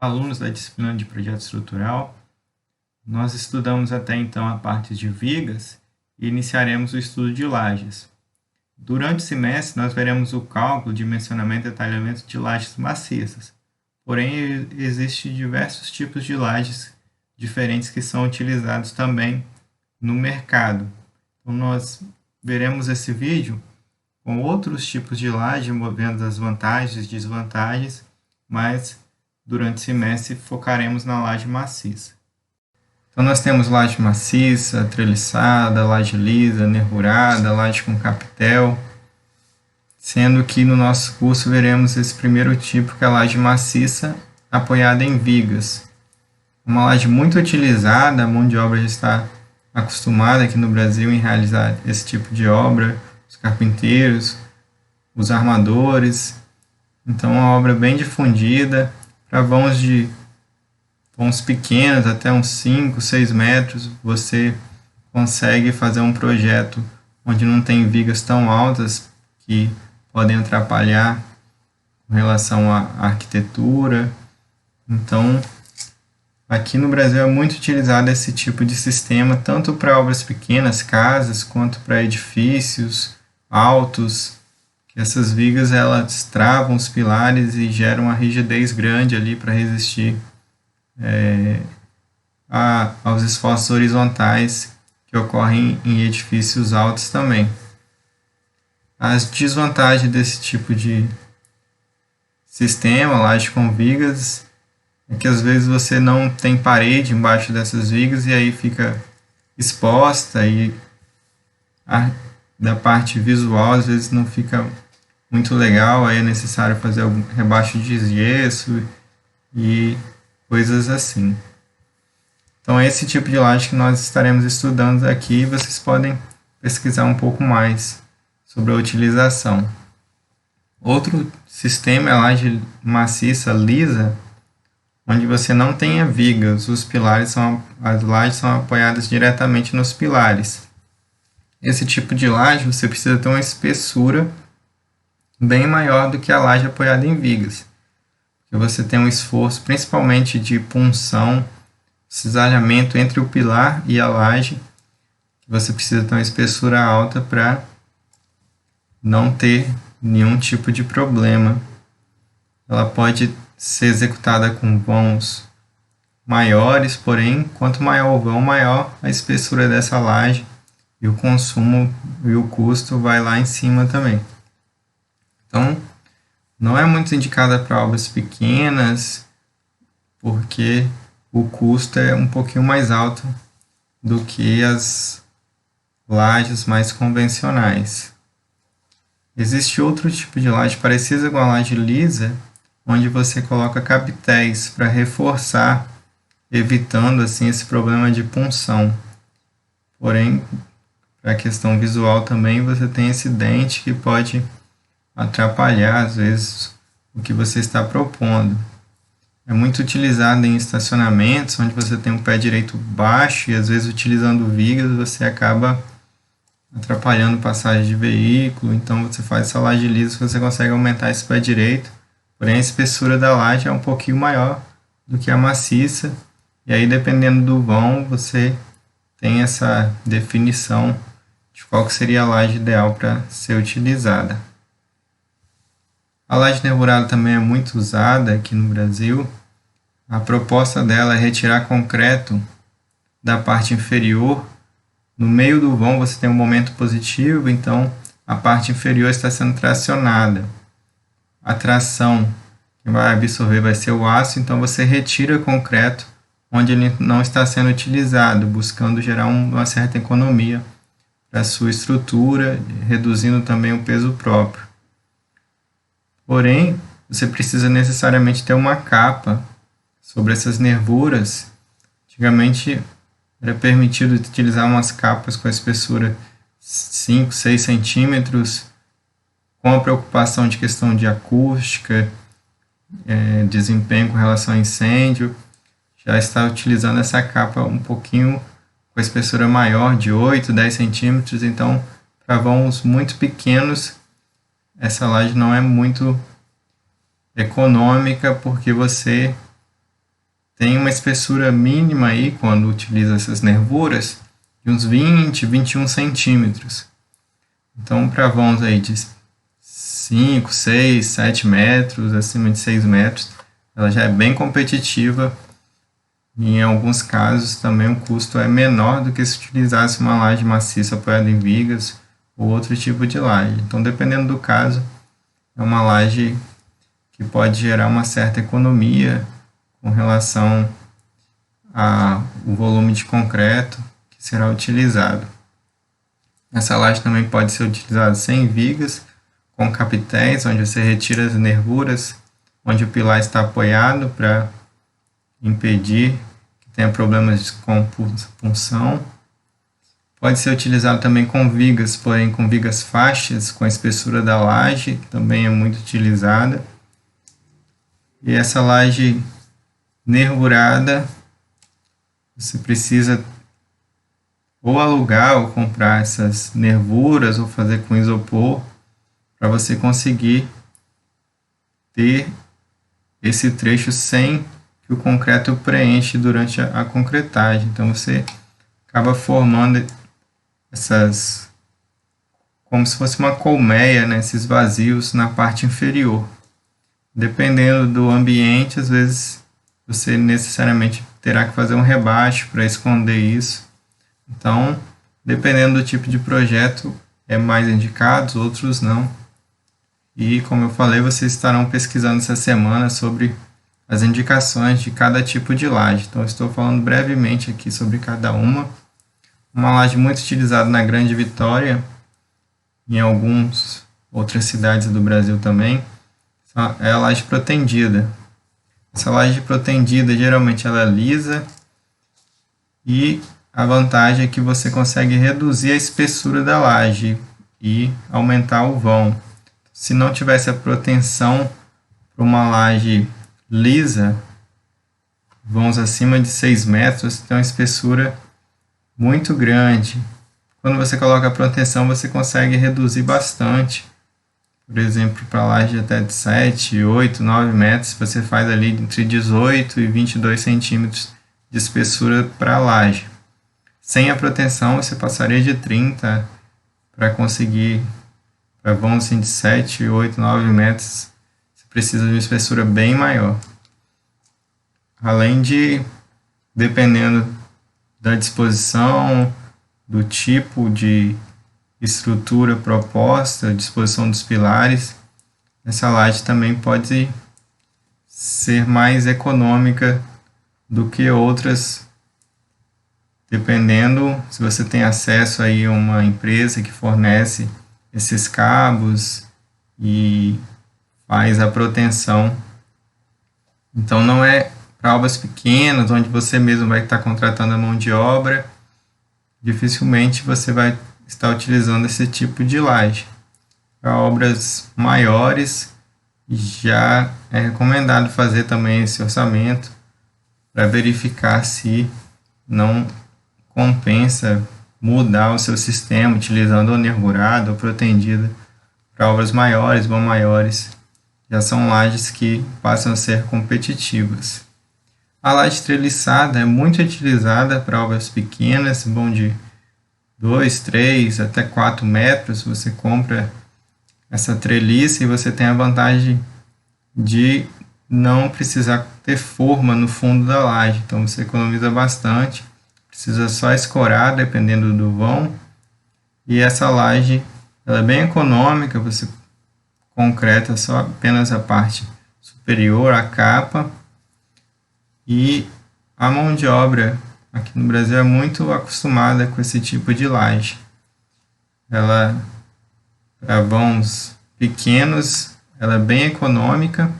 Alunos da disciplina de projeto estrutural, nós estudamos até então a parte de vigas e iniciaremos o estudo de lajes. Durante o semestre, nós veremos o cálculo, dimensionamento e detalhamento de lajes maciças. Porém, existem diversos tipos de lajes diferentes que são utilizados também no mercado. Então, nós veremos esse vídeo com outros tipos de laje, vendo as vantagens e desvantagens, mas durante o semestre focaremos na laje maciça. Então nós temos laje maciça, treliçada, laje lisa, nervurada, laje com capitel, sendo que no nosso curso veremos esse primeiro tipo, que é a laje maciça apoiada em vigas. Uma laje muito utilizada, a mão de obra já está acostumada aqui no Brasil em realizar esse tipo de obra, os carpinteiros, os armadores. Então, uma obra bem difundida, para vãos pequenos, até uns 5, 6 metros, você consegue fazer um projeto onde não tem vigas tão altas que podem atrapalhar com relação à arquitetura. Então, aqui no Brasil é muito utilizado esse tipo de sistema, tanto para obras pequenas, casas, quanto para edifícios altos, que essas vigas elas travam os pilares e geram uma rigidez grande ali para resistir aos esforços horizontais que ocorrem em edifícios altos também. As desvantagens desse tipo de sistema, laje com vigas, é que às vezes você não tem parede embaixo dessas vigas e aí fica exposta e da parte visual às vezes não fica muito legal, aí é necessário fazer algum rebaixo de gesso e coisas assim. Então é esse tipo de laje que nós estaremos estudando aqui e vocês podem pesquisar um pouco mais sobre a utilização. Outro sistema é a laje maciça lisa, onde você não tem vigas, as lajes são apoiadas diretamente nos pilares. Esse tipo de laje você precisa ter uma espessura bem maior do que a laje apoiada em vigas, porque você tem um esforço principalmente de punção, cisalhamento entre o pilar e a laje, que você precisa ter uma espessura alta para não ter nenhum tipo de problema. Ela pode ser executada com vãos maiores, porém, quanto maior o vão, maior a espessura dessa laje e o consumo e o custo vai lá em cima também. Então, não é muito indicada para obras pequenas, porque o custo é um pouquinho mais alto do que as lajes mais convencionais. Existe outro tipo de laje parecida com a laje lisa, onde você coloca capitéis para reforçar, evitando assim esse problema de punção. Porém, para a questão visual também, você tem esse dente que pode atrapalhar, às vezes, o que você está propondo. É muito utilizado em estacionamentos, onde você tem um pé direito baixo e, às vezes, utilizando vigas, você acaba atrapalhando passagem de veículo. Então, você faz essa laje lisa, você consegue aumentar esse pé direito, porém, a espessura da laje é um pouquinho maior do que a maciça, e aí, dependendo do vão, você tem essa definição de qual que seria a laje ideal para ser utilizada. A laje nervurada também é muito usada aqui no Brasil. A proposta dela é retirar concreto da parte inferior. No meio do vão você tem um momento positivo, então a parte inferior está sendo tracionada. A tração que vai absorver vai ser o aço, então você retira concreto onde ele não está sendo utilizado, buscando gerar uma certa economia para a sua estrutura, reduzindo também o peso próprio. Porém, você precisa necessariamente ter uma capa sobre essas nervuras. Antigamente era permitido utilizar umas capas com a espessura 5, 6 centímetros, com a preocupação de questão de acústica, desempenho com relação a incêndio. Já está utilizando essa capa um pouquinho com a espessura maior, de 8, 10 centímetros. Então, para vãos muito pequenos, essa laje não é muito econômica, porque você tem uma espessura mínima aí, quando utiliza essas nervuras, de uns 20, 21 centímetros. Então, para vãos aí de 5, 6, 7 metros, acima de 6 metros, ela já é bem competitiva. E em alguns casos também o custo é menor do que se utilizasse uma laje maciça apoiada em vigas ou outro tipo de laje. Então, dependendo do caso, é uma laje que pode gerar uma certa economia com relação ao volume de concreto que será utilizado. Essa laje também pode ser utilizada sem vigas, com capitéis, onde você retira as nervuras, onde o pilar está apoiado para impedir que tenha problemas de punção. Pode ser utilizado também com vigas, porém com vigas faixas, com a espessura da laje, também é muito utilizada. E essa laje nervurada, você precisa ou alugar ou comprar essas nervuras ou fazer com isopor para você conseguir ter esse trecho sem que o concreto preenche durante a concretagem. Então você acaba formando essas, como se fosse uma colmeia, né, esses vazios na parte inferior. Dependendo do ambiente, às vezes você necessariamente terá que fazer um rebaixo para esconder isso. Então, dependendo do tipo de projeto, é mais indicado, outros não. E, como eu falei, vocês estarão pesquisando essa semana sobre as indicações de cada tipo de laje. Então, eu estou falando brevemente aqui sobre cada uma. Uma laje muito utilizada na Grande Vitória, em algumas outras cidades do Brasil também, é a laje protendida. Essa laje protendida, geralmente, ela é lisa e a vantagem é que você consegue reduzir a espessura da laje e aumentar o vão. Se não tivesse a proteção para uma laje lisa, vãos acima de 6 metros, tem uma espessura muito grande. Quando você coloca a proteção, você consegue reduzir bastante. Por exemplo, para laje até de 7, 8, 9 metros, você faz ali entre 18 e 22 centímetros de espessura para a laje. Sem a proteção, você passaria de 30 para conseguir, para vãos assim de 7, 8, 9 metros, você precisa de uma espessura bem maior. Além de, dependendo da disposição, do tipo de estrutura proposta, disposição dos pilares, essa laje também pode ser mais econômica do que outras, dependendo se você tem acesso aí a uma empresa que fornece esses cabos e faz a proteção. Então não é para obras pequenas, onde você mesmo vai estar contratando a mão de obra, dificilmente você vai estar utilizando esse tipo de laje. Para obras maiores, já é recomendado fazer também esse orçamento para verificar se não compensa mudar o seu sistema utilizando ou nervurada ou protendida. Para obras maiores, bem maiores, já são lajes que passam a ser competitivas. A laje treliçada é muito utilizada para obras pequenas, bom de 2, 3, até 4 metros. Você compra essa treliça e você tem a vantagem de não precisar ter forma no fundo da laje. Então você economiza bastante, precisa só escorar dependendo do vão. E essa laje ela é bem econômica, você concreta só apenas a parte superior, a capa. E a mão de obra aqui no Brasil é muito acostumada com esse tipo de laje. Ela, para vãos pequenos, ela é bem econômica.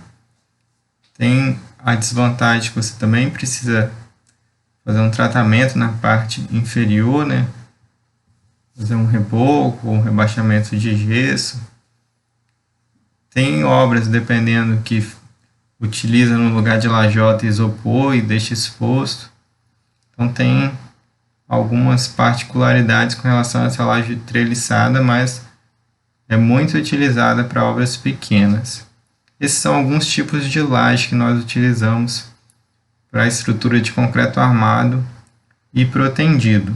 Tem a desvantagem que você também precisa fazer um tratamento na parte inferior, né? Fazer um reboco, um rebaixamento de gesso. Tem obras, dependendo, que utiliza no lugar de lajota isopor e deixa exposto. Então tem algumas particularidades com relação a essa laje treliçada, mas é muito utilizada para obras pequenas. Esses são alguns tipos de laje que nós utilizamos para a estrutura de concreto armado e protendido.